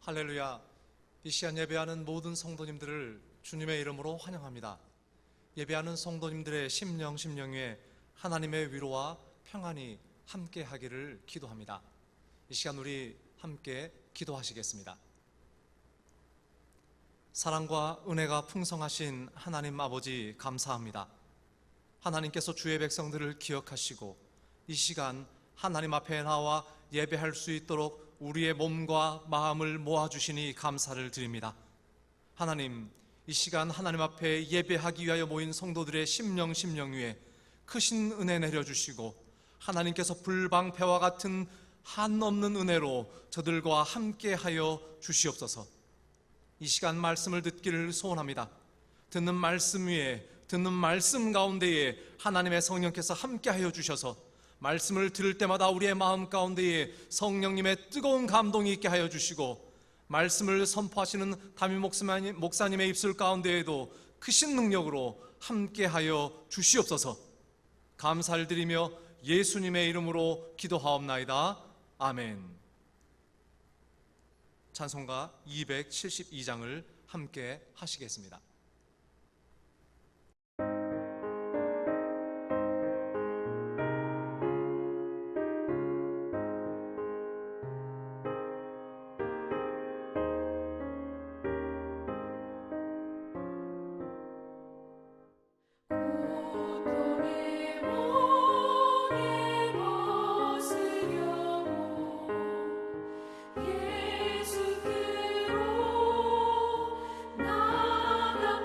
할렐루야. 이 시간 예배하는 모든 성도님들을 주님의 이름으로 환영합니다. 예배하는 성도님들의 심령 위에 하나님의 위로와 평안이 함께 하기를 기도합니다. 이 시간 우리 함께 기도하시겠습니다. 사랑과 은혜가 풍성하신 하나님 아버지 감사합니다. 하나님께서 주의 백성들을 기억하시고 이 시간 하나님 앞에 나와 예배할 수 있도록 우리의 몸과 마음을 모아주시니 감사를 드립니다. 하나님, 이 시간 하나님 앞에 예배하기 위하여 모인 성도들의 심령 위에 크신 은혜 내려주시고 하나님께서 불방패와 같은 한없는 은혜로 저들과 함께하여 주시옵소서. 이 시간 말씀을 듣기를 소원합니다. 듣는 말씀 위에, 듣는 말씀 가운데에 하나님의 성령께서 함께하여 주셔서 말씀을 들을 때마다 우리의 마음 가운데에 성령님의 뜨거운 감동이 있게 하여 주시고 말씀을 선포하시는 담임 목사님의 입술 가운데에도 크신 능력으로 함께하여 주시옵소서. 감사를 드리며 예수님의 이름으로 기도하옵나이다. 아멘. 찬송가 272장을 함께 하시겠습니다. 예수께로 나아가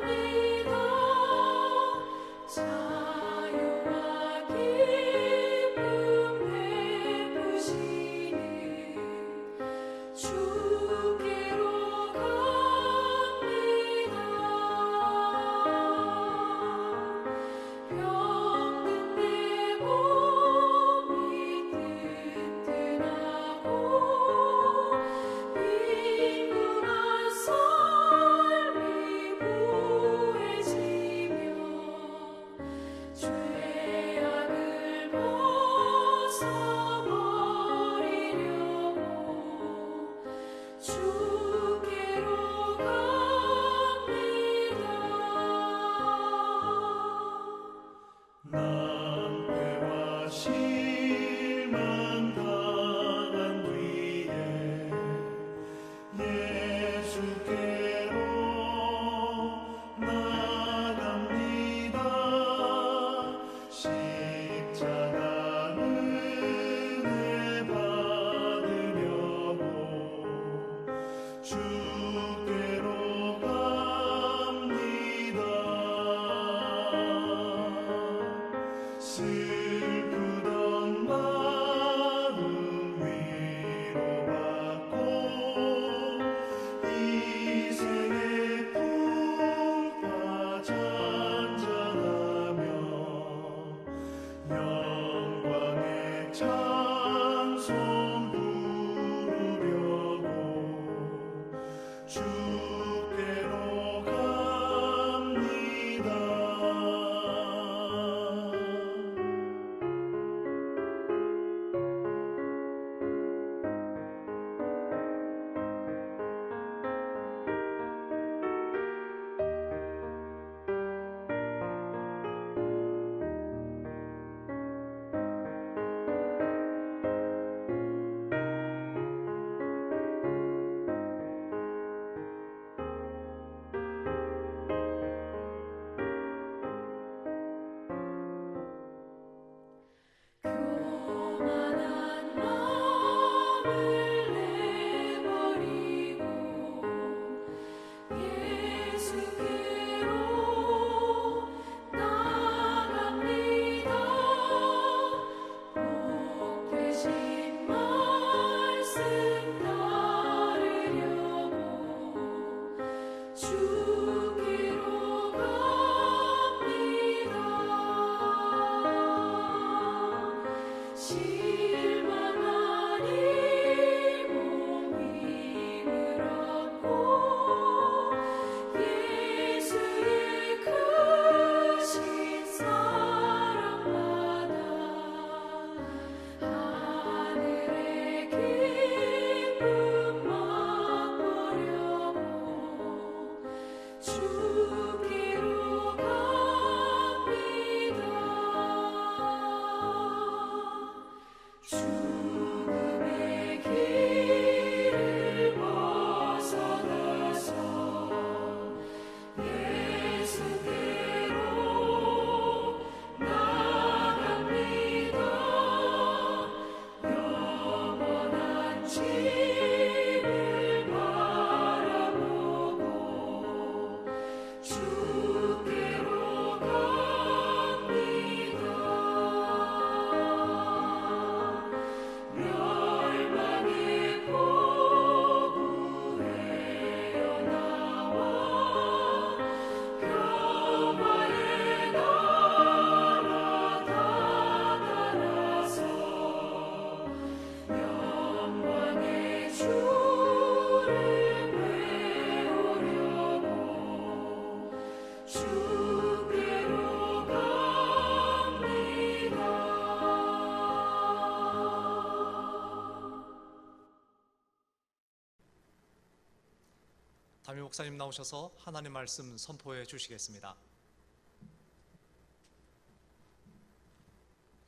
담임 목사님 나오셔서 하나님 말씀 선포해 주시겠습니다.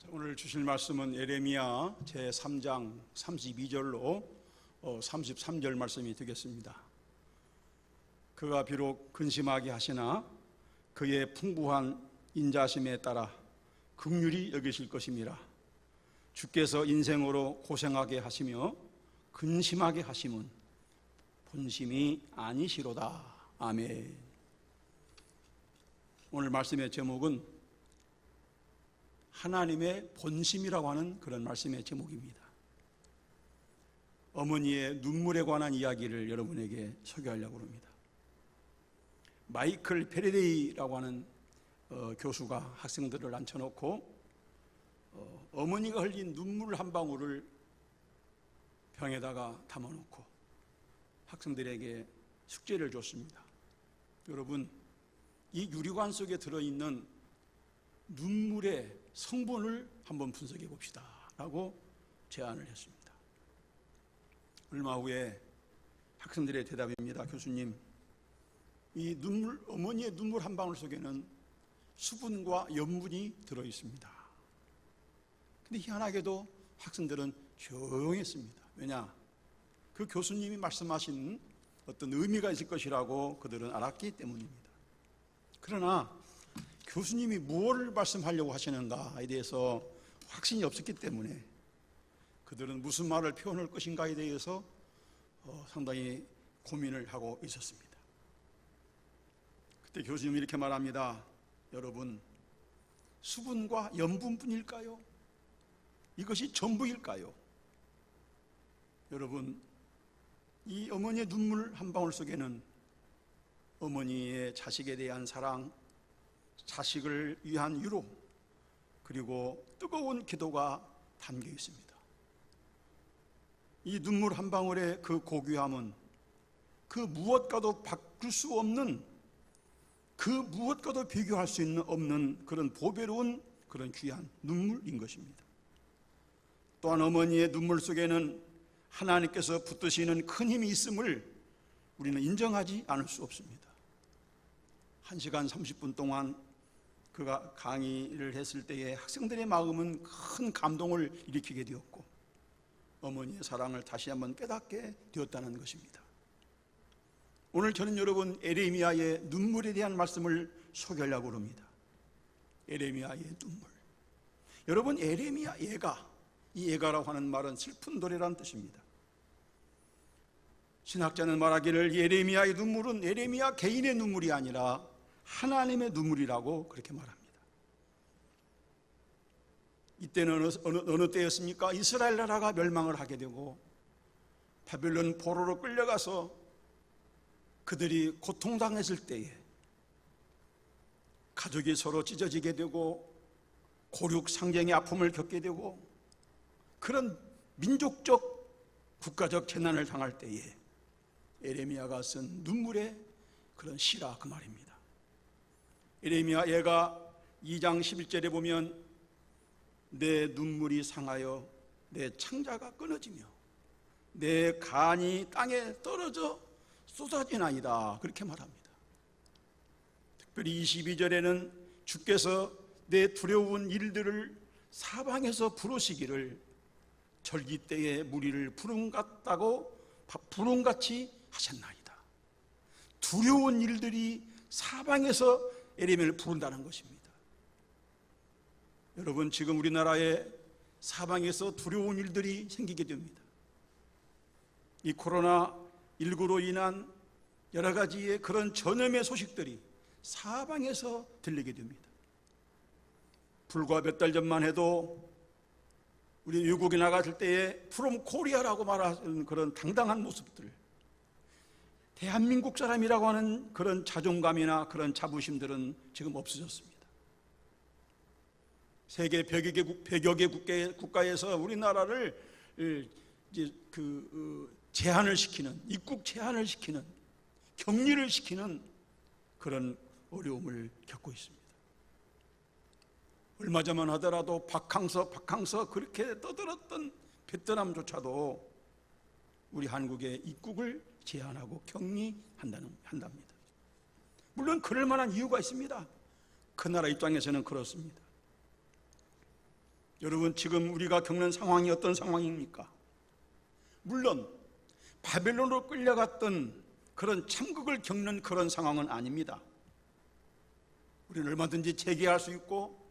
오늘 주실 말씀은 예레미야 제3장 32절로 33절 말씀이 되겠습니다. 그가 비록 근심하게 하시나 그의 풍부한 인자심에 따라 긍휼히 여기실 것임이라. 주께서 인생으로 고생하게 하시며 근심하게 하심은 본심이 아니시로다. 아멘. 오늘 말씀의 제목은 하나님의 본심이라고 하는 그런 말씀의 제목입니다. 어머니의 눈물에 관한 이야기를 여러분에게 소개하려고 합니다. 마이클 페레데이라고 하는 교수가 학생들을 앉혀놓고 어머니가 흘린 눈물 한 방울을 병에다가 담아놓고 학생들에게 숙제를 줬습니다. 여러분, 이 유리관 속에 들어있는 눈물의 성분을 한번 분석해 봅시다 라고 제안을 했습니다. 얼마 후에 학생들의 대답입니다. 교수님, 이 어머니의 눈물 한 방울 속에는 수분과 염분이 들어있습니다. 근데 희한하게도 학생들은 조용했습니다. 왜냐? 그 교수님이 말씀하신 어떤 의미가 있을 것이라고 그들은 알았기 때문입니다. 그러나 교수님이 무엇을 말씀하려고 하시는가에 대해서 확신이 없었기 때문에 그들은 무슨 말을 표현할 것인가에 대해서 상당히 고민을 하고 있었습니다. 그때 교수님이 이렇게 말합니다. 여러분, 수분과 염분뿐일까요? 이것이 전부일까요? 여러분, 이 어머니의 눈물 한 방울 속에는 어머니의 자식에 대한 사랑, 자식을 위한 위로, 그리고 뜨거운 기도가 담겨 있습니다. 이 눈물 한 방울의 그 고귀함은 그 무엇과도 바꿀 수 없는, 그 무엇과도 비교할 수 없는 그런 보배로운 그런 귀한 눈물인 것입니다. 또한 어머니의 눈물 속에는 하나님께서 붙드시는 큰 힘이 있음을 우리는 인정하지 않을 수 없습니다. 1시간 30분 동안 그가 강의를 했을 때에 학생들의 마음은 큰 감동을 일으키게 되었고 어머니의 사랑을 다시 한번 깨닫게 되었다는 것입니다. 오늘 저는 여러분 예레미야의 눈물에 대한 말씀을 소개하려고 합니다. 예레미야의 눈물. 여러분, 예레미야 예가, 이 예가라고 하는 말은 슬픈 노래라는 뜻입니다. 신학자는 말하기를 예레미야의 눈물은 예레미야 개인의 눈물이 아니라 하나님의 눈물이라고 그렇게 말합니다. 이때는 어느 때였습니까? 이스라엘 나라가 멸망을 하게 되고 바벨론 포로로 끌려가서 그들이 고통당했을 때에 가족이 서로 찢어지게 되고 고륙 상쟁의 아픔을 겪게 되고 그런 민족적 국가적 재난을 당할 때에 예레미야가 쓴 눈물의 그런 시라 그 말입니다. 예레미야 예가 2장 11절에 보면 내 눈물이 상하여 내 창자가 끊어지며 내 간이 땅에 떨어져 쏟아지나이다 그렇게 말합니다. 특별히 22절에는 주께서 내 두려운 일들을 사방에서 부르시기를 절기 때에 무리를 부름같이 하셨나이다. 두려운 일들이 사방에서 예레미야를 부른다는 것입니다. 여러분, 지금 우리나라에 사방에서 두려운 일들이 생기게 됩니다. 이 코로나19로 인한 여러 가지의 그런 전염의 소식들이 사방에서 들리게 됩니다. 불과 몇 달 전만 해도 우리 외국에 나갔을 때에 프롬 코리아라고 말하는 그런 당당한 모습들, 대한민국 사람이라고 하는 그런 자존감이나 그런 자부심들은 지금 없어졌습니다. 세계 100여 개 국가에서 우리나라를 제한을 시키는, 입국 제한을 시키는, 격리를 시키는 그런 어려움을 겪고 있습니다. 얼마 전만 하더라도 박항서 그렇게 떠들었던 베트남조차도 우리 한국에 입국을 제한하고 격리한답니다. 물론 그럴 만한 이유가 있습니다. 그 나라 입장에서는 그렇습니다. 여러분, 지금 우리가 겪는 상황이 어떤 상황입니까? 물론 바벨론으로 끌려갔던 그런 참극을 겪는 그런 상황은 아닙니다. 우리는 얼마든지 재개할 수 있고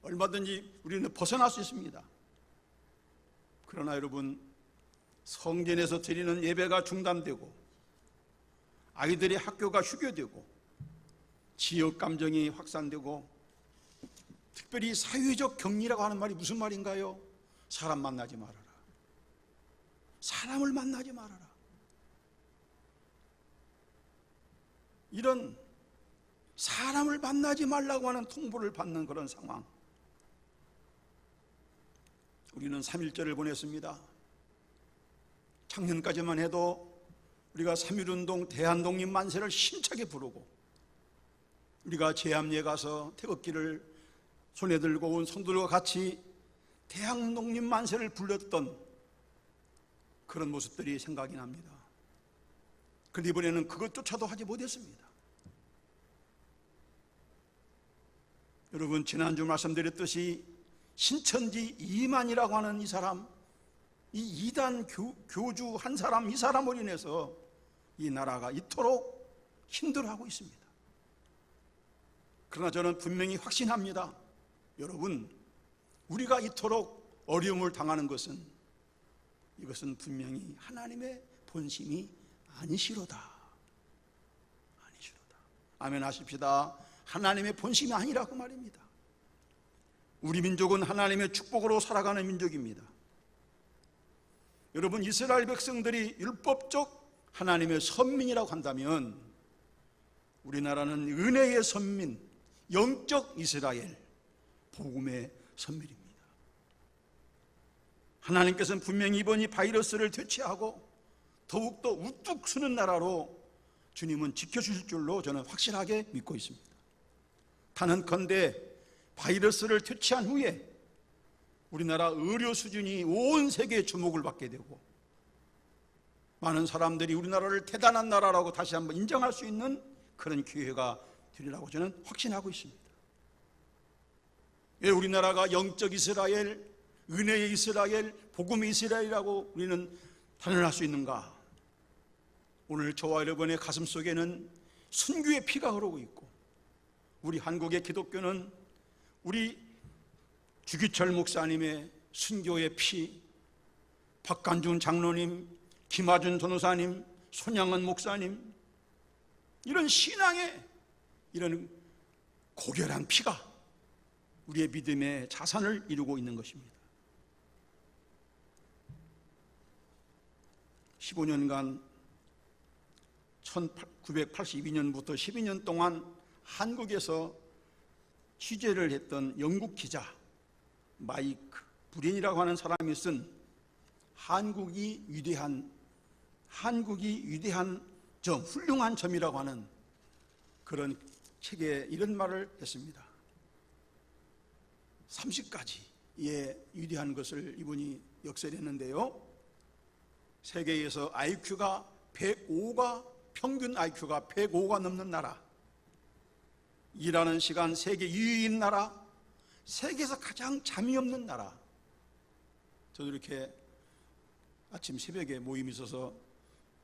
얼마든지 우리는 벗어날 수 있습니다. 그러나 여러분, 성전에서 드리는 예배가 중단되고 아이들의 학교가 휴교되고 지역 감정이 확산되고, 특별히 사회적 격리라고 하는 말이 무슨 말인가요? 사람 만나지 말아라. 사람을 만나지 말아라. 이런 사람을 만나지 말라고 하는 통보를 받는 그런 상황. 우리는 3.1절을 보냈습니다. 작년까지만 해도 우리가 3.1운동 대한독립 만세를 힘차게 부르고, 우리가 제암리에 가서 태극기를 손에 들고 온 성도들과 같이 대한독립 만세를 불렀던 그런 모습들이 생각이 납니다. 그런데 이번에는 그것조차도 하지 못했습니다. 여러분, 지난주 말씀드렸듯이 신천지 이만이라고 하는 이 사람, 이 이단 교주 한 사람, 이 사람으로 인해서 이 나라가 이토록 힘들어하고 있습니다. 그러나 저는 분명히 확신합니다. 여러분, 우리가 이토록 어려움을 당하는 것은, 이것은 분명히 하나님의 본심이 아니시로다. 아니시로다. 아멘 하십시다. 하나님의 본심이 아니라고 말입니다. 우리 민족은 하나님의 축복으로 살아가는 민족입니다. 여러분, 이스라엘 백성들이 율법적 하나님의 선민이라고 한다면 우리나라는 은혜의 선민, 영적 이스라엘, 복음의 선민입니다. 하나님께서는 분명히 이번 이 바이러스를 퇴치하고 더욱더 우뚝 서는 나라로 주님은 지켜주실 줄로 저는 확실하게 믿고 있습니다. 단언컨대 바이러스를 퇴치한 후에 우리나라 의료 수준이 온 세계의 주목을 받게 되고, 많은 사람들이 우리나라를 대단한 나라라고 다시 한번 인정할 수 있는 그런 기회가 되리라고 저는 확신하고 있습니다. 왜 우리나라가 영적 이스라엘, 은혜의 이스라엘, 복음의 이스라엘이라고 우리는 단언할 수 있는가? 오늘 저와 여러분의 가슴 속에는 순교의 피가 흐르고 있고, 우리 한국의 기독교는 우리 주기철 목사님의 순교의 피, 박간준 장로님, 김하준 전도사님, 손양은 목사님, 이런 신앙의 이런 고결한 피가 우리의 믿음의 자산을 이루고 있는 것입니다. 15년간 1982년부터 12년 동안 한국에서 취재를 했던 영국 기자 마이크 브린이라고 하는 사람이 쓴 한국이 위대한 점, 훌륭한 점이라고 하는 그런 책에 이런 말을 했습니다. 30가지의 위대한 것을 이분이 역설했는데요, 세계에서 IQ가 105가, 평균 IQ가 105가 넘는 나라, 일하는 시간 세계 2위인 나라, 세계에서 가장 잠이 없는 나라. 저도 이렇게 아침 새벽에 모임이 있어서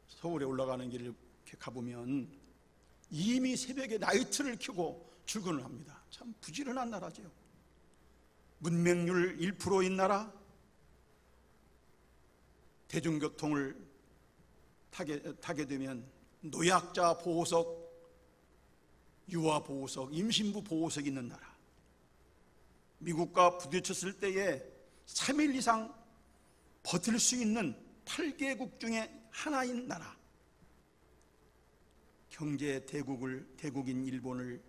서울에 올라가는 길을 이렇게 가보면 이미 새벽에 나이트를 켜고 출근을 합니다. 참 부지런한 나라죠. 문맹률 1%인 나라, 대중교통을 타게 되면 노약자 보호석, 유아 보호석, 임신부 보호석이 있는 나라, 미국과 부딪혔을 때에 3일 이상 버틸 수 있는 8개국 중에 하나인 나라, 경제 대국인 일본을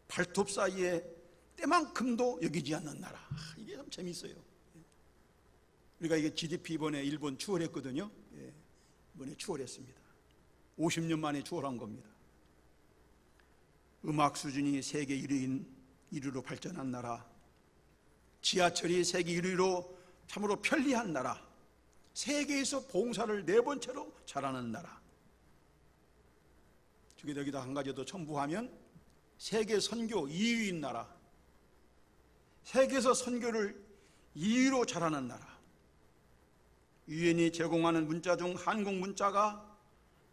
발톱 사이에 때만큼도 여기지 않는 나라. 이게 참 재밌어요. 우리가 이게 GDP 이번에 일본 추월했거든요. 이번에 추월했습니다. 50년 만에 추월한 겁니다. 음악 수준이 세계 1위로 발전한 나라, 지하철이 세계 1위로 참으로 편리한 나라, 세계에서 봉사를 4번째로 잘하는 나라, 여기다 한 가지 더 첨부하면 세계 선교 2위인 나라, 세계에서 선교를 2위로 잘하는 나라, 유엔이 제공하는 문자 중 한국 문자가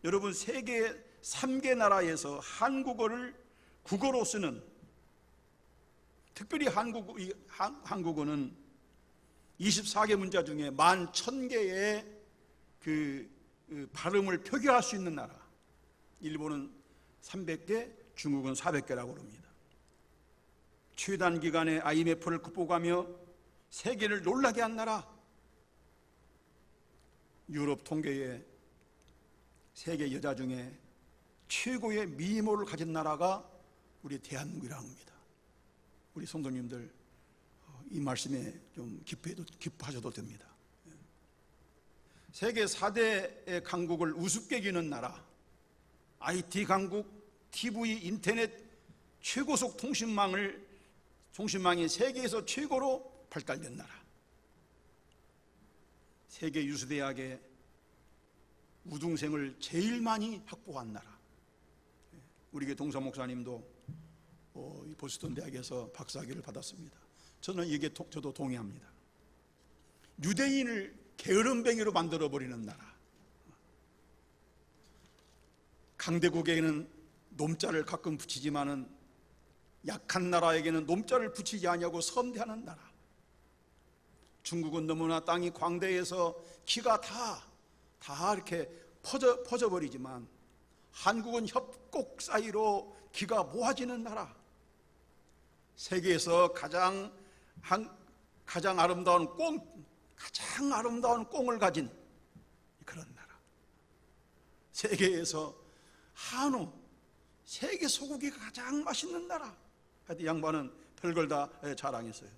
여러분 세계 3개 나라에서 한국어를 국어로 쓰는, 특별히 한국어는 24개 문자 중에 11,000개의 그 발음을 표기할 수 있는 나라. 일본은 300개, 중국은 400개라고 합니다. 최단 기간에 IMF를 극복하며 세계를 놀라게 한 나라, 유럽 통계에 세계 여자 중에 최고의 미모를 가진 나라가 우리 대한민국이라고 합니다. 우리 성도님들 이 말씀에 좀 기뻐하셔도 됩니다. 세계 4대 강국을 우습게 기는 나라, IT 강국, TV, 인터넷 최고속 통신망이 세계에서 최고로 발달된 나라, 세계 유수대학에 우등생을 제일 많이 확보한 나라, 우리 교회 동서 목사님도 보스턴 대학에서 박사학위를 받았습니다. 저는 이게 저도 동의합니다. 유대인을 게으름뱅이로 만들어버리는 나라, 강대국에게는 놈자를 가끔 붙이지만은 약한 나라에게는 놈자를 붙이지 아니하고 선대하는 나라, 중국은 너무나 땅이 광대해서 키가 다 이렇게 퍼져버리지만 한국은 협곡 사이로 기가 모아지는 나라, 세계에서 가장 아름다운 꽁을 가진 그런 나라, 세계에서 한우, 세계 소고기가 가장 맛있는 나라. 하여튼 양반은 별걸 다 자랑했어요.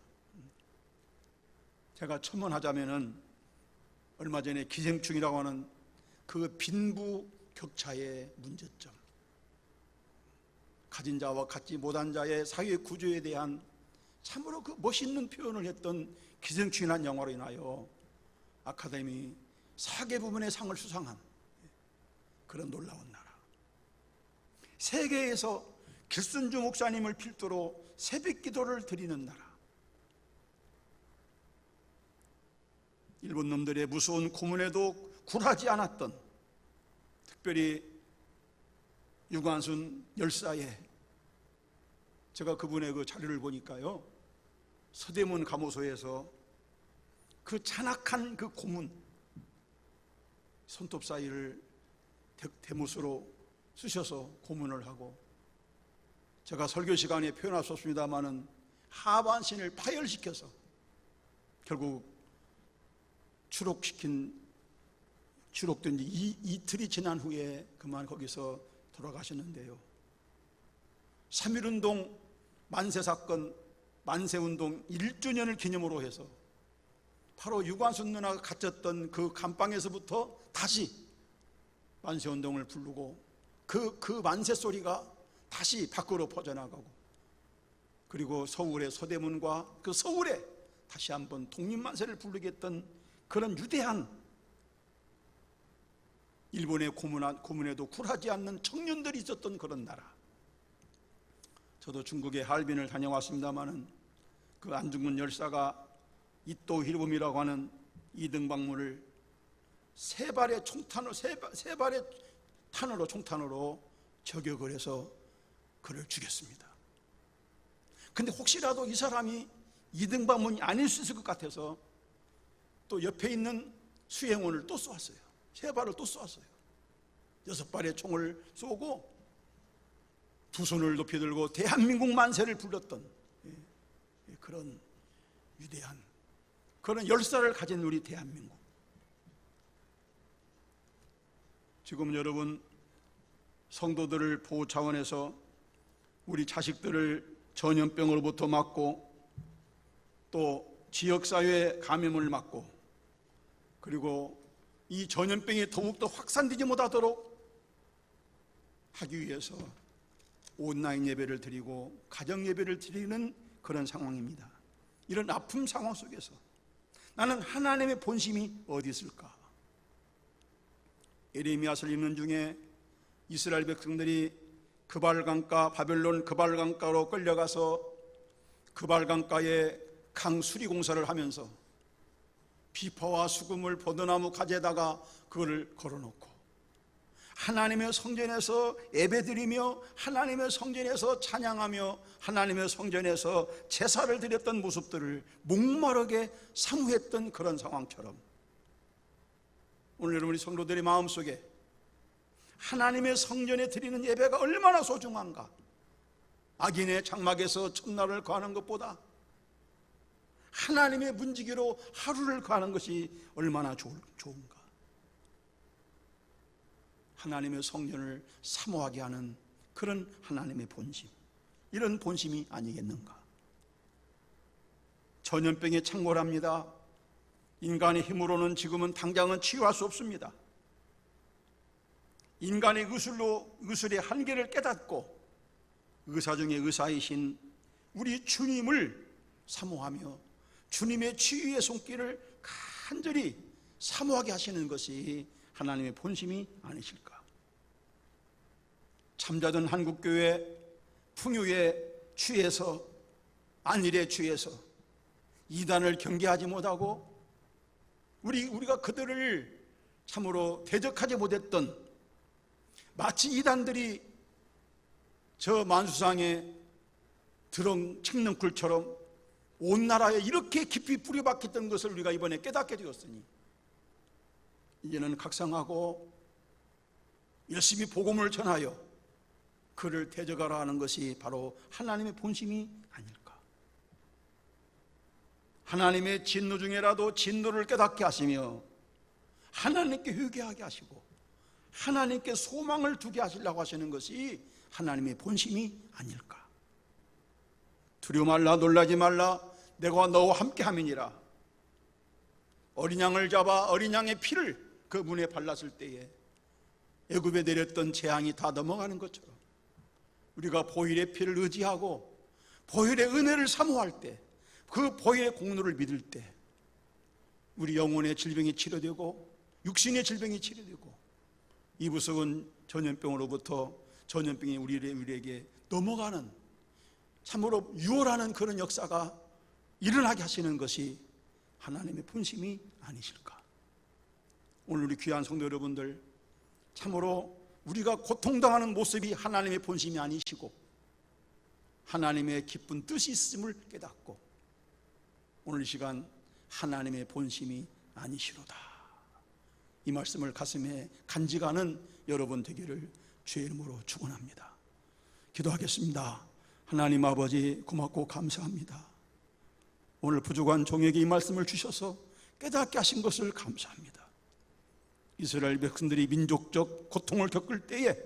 제가 첨언하자면은 얼마 전에 기생충이라고 하는 그 빈부격차의 문제점, 가진 자와 갖지 못한 자의 사회 구조에 대한 참으로 그 멋있는 표현을 했던 기생충이라는 영화로 인하여 아카데미 4개 부문의 상을 수상한 그런 놀라운 나라, 세계에서 길순주 목사님을 필두로 새벽 기도를 드리는 나라, 일본 놈들의 무서운 고문에도 굴하지 않았던, 특별히 유관순 열사의, 제가 그분의 그 자료를 보니까요, 서대문 감호소에서 그 잔악한 그 고문, 손톱 사이를 대못으로 쓰셔서 고문을 하고, 제가 설교 시간에 표현할 수 없습니다마는 하반신을 파열시켜서 결국 추록된 지 이틀이 지난 후에 그만 거기서 돌아가셨는데요. 3.1운동 만세사건, 만세운동 1주년을 기념으로 해서 바로 유관순 누나가 갇혔던 그 감방에서부터 다시 만세운동을 부르고 그 만세 소리가 다시 밖으로 퍼져나가고, 그리고 서울의 서대문과 그 서울에 다시 한번 독립만세를 부르게 했던 그런 유대한, 일본의 고문에도 굴하지 않는 청년들이 있었던 그런 나라. 저도 중국의 할빈을 다녀왔습니다마는 그 안중근 열사가 이토 히로부미라고 하는 이등박물을 세 발의 총탄으로 저격을 해서 그를 죽였습니다. 근데 혹시라도 이 사람이 이등박문이 아닐 수 있을 것 같아서 또 옆에 있는 수행원을 또 쏘았어요. 세 발을 또 쏘았어요. 6발의 총을 쏘고 두 손을 높이 들고 대한민국 만세를 불렀던 그런 위대한, 그런 열사를 가진 우리 대한민국. 지금 여러분, 성도들을 보호 차원에서 우리 자식들을 전염병으로부터 막고, 또 지역사회 감염을 막고, 그리고 이 전염병이 더욱더 확산되지 못하도록 하기 위해서 온라인 예배를 드리고 가정 예배를 드리는 그런 상황입니다. 이런 아픔 상황 속에서 나는 하나님의 본심이 어디 있을까? 예레미야서를 읽는 중에 이스라엘 백성들이 그발강가, 바벨론 그발강가로 끌려가서 그발강가에 강 수리 공사를 하면서 비파와 수금을 포도나무 가지에다가 그걸 걸어놓고 하나님의 성전에서 예배드리며 하나님의 성전에서 찬양하며 하나님의 성전에서 제사를 드렸던 모습들을 목마르게 사모했던 그런 상황처럼 오늘 여러분 우리 성도들의 마음속에 하나님의 성전에 드리는 예배가 얼마나 소중한가. 악인의 장막에서 첫날을 거하는 것보다 하나님의 문지기로 하루를 거하는 것이 얼마나 좋은가. 하나님의 성전을 사모하게 하는 그런 하나님의 본심, 이런 본심이 아니겠는가. 전염병이 창궐합니다. 인간의 힘으로는 지금은 당장은 치유할 수 없습니다. 인간의 의술의 한계를 깨닫고 의사 중에 의사이신 우리 주님을 사모하며 주님의 치유의 손길을 간절히 사모하게 하시는 것이 하나님의 본심이 아니실까. 잠자던 한국교회 풍요에 취해서, 안일에 취해서 이단을 경계하지 못하고 우리가 그들을 참으로 대적하지 못했던, 마치 이단들이 저 만수상의 드렁 칡넝쿨처럼 온 나라에 이렇게 깊이 뿌리박혔던 것을 우리가 이번에 깨닫게 되었으니 이제는 각성하고 열심히 복음을 전하여 그를 대적하라 하는 것이 바로 하나님의 본심이 아닐까. 하나님의 진노 중에라도 진노를 깨닫게 하시며 하나님께 회개하게 하시고 하나님께 소망을 두게 하시려고 하시는 것이 하나님의 본심이 아닐까. 두려워 말라, 놀라지 말라, 내가 너와 함께 함이니라. 어린 양을 잡아 어린 양의 피를 그 문에 발랐을 때에 애굽에 내렸던 재앙이 다 넘어가는 것처럼 우리가 보혈의 피를 의지하고 보혈의 은혜를 사모할 때, 그 보혈의 공로를 믿을 때 우리 영혼의 질병이 치료되고 육신의 질병이 치료되고 이부석은 전염병으로부터 전염병이 우리에게 넘어가는 참으로 유월하는 그런 역사가 일어나게 하시는 것이 하나님의 본심이 아니실까. 오늘 우리 귀한 성도 여러분들, 참으로 우리가 고통당하는 모습이 하나님의 본심이 아니시고 하나님의 기쁜 뜻이 있음을 깨닫고 오늘 이 시간 하나님의 본심이 아니시로다, 이 말씀을 가슴에 간직하는 여러분 되기를 주의 이름으로 축원합니다. 기도하겠습니다. 하나님 아버지, 고맙고 감사합니다. 오늘 부족한 종에게 이 말씀을 주셔서 깨닫게 하신 것을 감사합니다. 이스라엘 백성들이 민족적 고통을 겪을 때에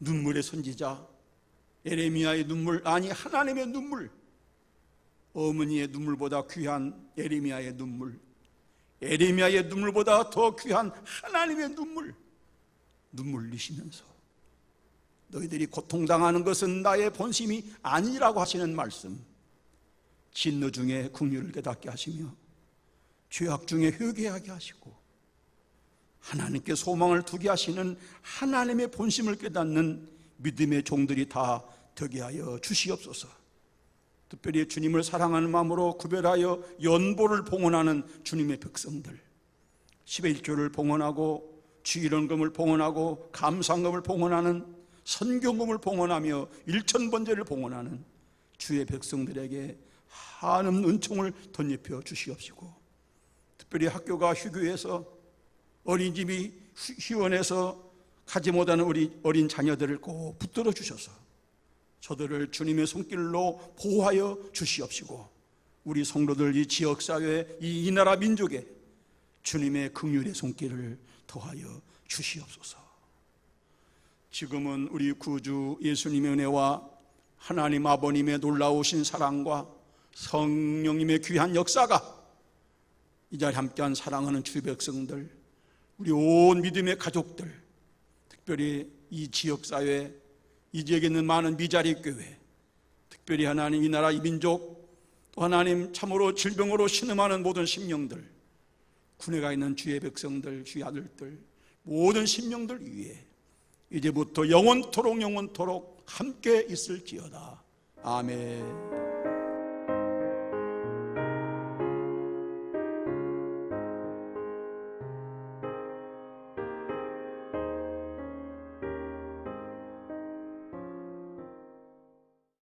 눈물의 선지자 예레미야의 눈물, 아니 하나님의 눈물, 어머니의 눈물보다 귀한 예레미야의 눈물, 예레미야의 눈물보다 더 귀한 하나님의 눈물 흘리시면서 너희들이 고통당하는 것은 나의 본심이 아니라고 하시는 말씀, 진노 중에 긍휼을 깨닫게 하시며 죄악 중에 회개하게 하시고 하나님께 소망을 두게 하시는 하나님의 본심을 깨닫는 믿음의 종들이 다 되게 하여 주시옵소서. 특별히 주님을 사랑하는 마음으로 구별하여 연보를 봉헌하는 주님의 백성들, 10의 1조를 봉헌하고 주일원금을 봉헌하고 감상금을 봉헌하는, 선경금을 봉헌하며 일천번제를 봉헌하는 주의 백성들에게 한없는 은총을 덧입혀 주시옵시고, 특별히 학교가 휴교해서 어린이집이 휴원해서 가지 못하는 우리 어린 자녀들을 꼭 붙들어 주셔서 저들을 주님의 손길로 보호하여 주시옵시고, 우리 성도들, 이 지역사회, 이 나라 민족에 주님의 긍휼의 손길을 더하여 주시옵소서. 지금은 우리 구주 예수님의 은혜와 하나님 아버님의 놀라우신 사랑과 성령님의 귀한 역사가 이 자리에 함께한 사랑하는 주의 백성들, 우리 온 믿음의 가족들, 특별히 이 지역사회, 이 지역에 있는 많은 미자리 교회, 특별히 하나님 이 나라 이 민족, 또 하나님 참으로 질병으로 신음하는 모든 심령들, 군에 가 있는 주의 백성들, 주의 아들들, 모든 심령들 위에 이제부터 영원토록 함께 있을지어다. 아멘.